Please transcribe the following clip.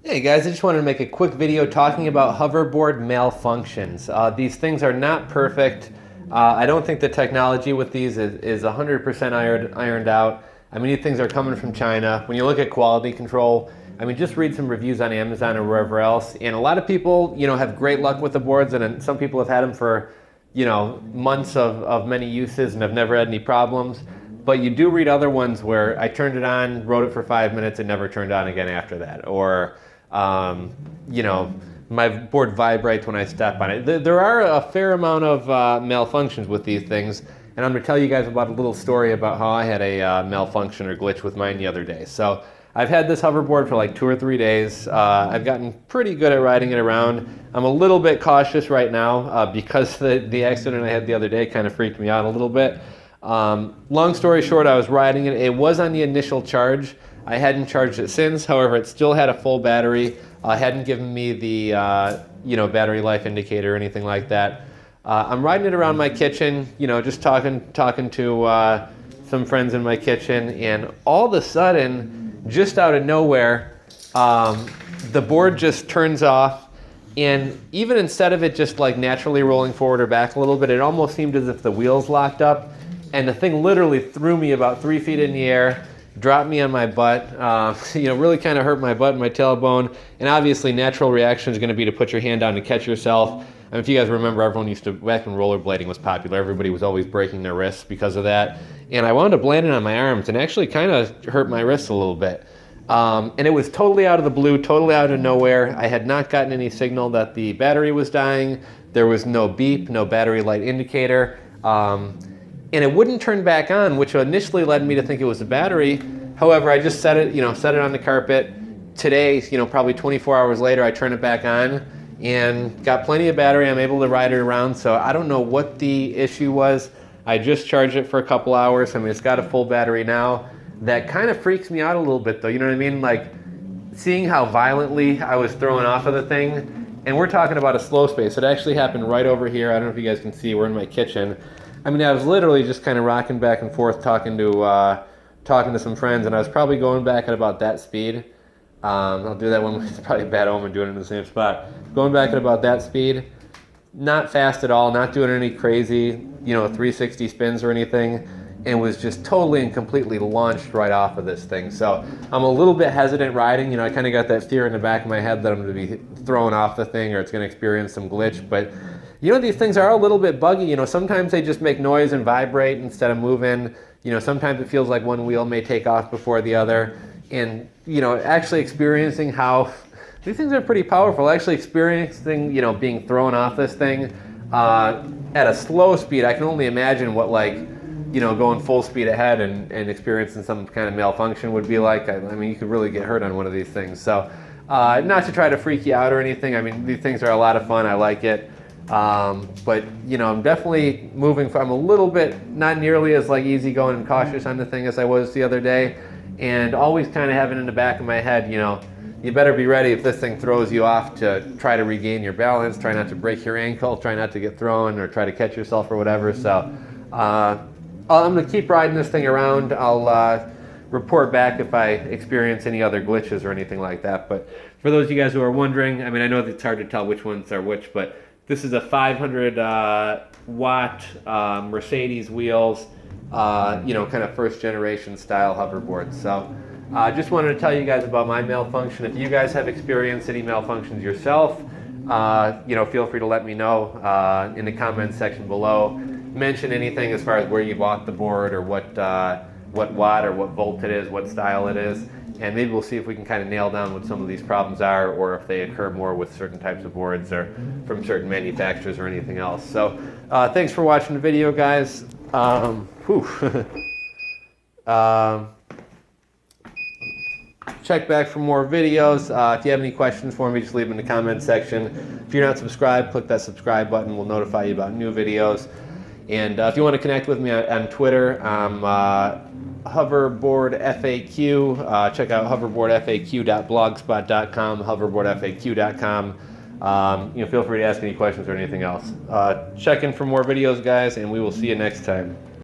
Hey guys, I just wanted to make a quick video talking about hoverboard malfunctions. These things are not perfect. I don't think the technology with these is 100% ironed out. I mean, these things are coming from China. When you look at quality control, I mean, just read some reviews on Amazon or wherever else. And a lot of people, have great luck with the boards, and some people have had them for, months of many uses and have never had any problems. But you do read other ones where I turned it on, rode it for 5 minutes, and never turned on again after that. Or my board vibrates when I step on it. There are a fair amount of malfunctions with these things, and I'm going to tell you guys about a little story about how I had a malfunction or glitch with mine the other day. So I've had this hoverboard for like 2 or 3 days. I've gotten pretty good at riding it around. I'm a little bit cautious right now because the accident I had the other day kind of freaked me out a little bit. Long story short, I was riding it. It was on the initial charge. I hadn't charged it since. However, it still had a full battery. Hadn't given me the battery life indicator or anything like that. I'm riding it around my kitchen, just talking to some friends in my kitchen, and all of a sudden, just out of nowhere, the board just turns off, and even instead of it just like naturally rolling forward or back a little bit, it almost seemed as if the wheels locked up, and the thing literally threw me about 3 feet in the air, dropped me on my butt, really kind of hurt my butt and my tailbone. And obviously natural reaction is going to be to put your hand down to catch yourself. And if you guys remember, everyone used to, back when rollerblading was popular, everybody was always breaking their wrists because of that. And I wound up landing on my arms and actually kind of hurt my wrists a little bit. And it was totally out of the blue, totally out of nowhere. I had not gotten any signal that the battery was dying. There was no beep, no battery light indicator. And it wouldn't turn back on, which initially led me to think it was the battery. However, I just set it on the carpet. Today, probably 24 hours later, I turn it back on and got plenty of battery. I'm able to ride it around. So I don't know what the issue was. I just charged it for a couple hours. I mean, it's got a full battery now. That kind of freaks me out a little bit though. You know what I mean? Like seeing how violently I was thrown off of the thing. And we're talking about a slow space. It actually happened right over here. I don't know if you guys can see. We're in my kitchen. I mean, I was literally just kind of rocking back and forth talking to some friends, and I was probably going back at about that speed. I'll do that one. It's probably a bad omen doing it in the same spot. Going back at about that speed, not fast at all, not doing any crazy, 360 spins or anything, and was just totally and completely launched right off of this thing. So I'm a little bit hesitant riding. I kind of got that fear in the back of my head that I'm going to be thrown off the thing or it's going to experience some glitch, but these things are a little bit buggy. Sometimes they just make noise and vibrate instead of moving. Sometimes it feels like one wheel may take off before the other. And, actually experiencing how these things are pretty powerful. Actually experiencing, being thrown off this thing at a slow speed. I can only imagine what going full speed ahead and experiencing some kind of malfunction would be like. I mean, you could really get hurt on one of these things. So not to try to freak you out or anything. I mean, these things are a lot of fun. I like it. But I'm definitely I'm a little bit not nearly as easygoing and cautious on the thing as I was the other day, and always kind of having in the back of my head, you better be ready if this thing throws you off to try to regain your balance, try not to break your ankle, try not to get thrown or try to catch yourself or whatever. So I'm going to keep riding this thing around. I'll report back if I experience any other glitches or anything like that. But for those of you guys who are wondering, I mean, I know that it's hard to tell which ones are which, but this is a 500 watt Mercedes wheels, kind of first generation style hoverboard. So just wanted to tell you guys about my malfunction. If you guys have experienced any malfunctions yourself, feel free to let me know in the comments section below. Mention anything as far as where you bought the board or what watt or what volt it is, what style it is. And maybe we'll see if we can kind of nail down what some of these problems are, or if they occur more with certain types of boards or from certain manufacturers or anything else. So thanks for watching the video, guys. Check back for more videos. If you have any questions for me, just leave them in the comment section. If you're not subscribed, click that subscribe button. We'll notify you about new videos. And if you want to connect with me on Twitter, I'm Hoverboard FAQ. Check out hoverboardfaq.blogspot.com, hoverboardfaq.com. Feel free to ask any questions or anything else. Check in for more videos, guys, and we will see you next time.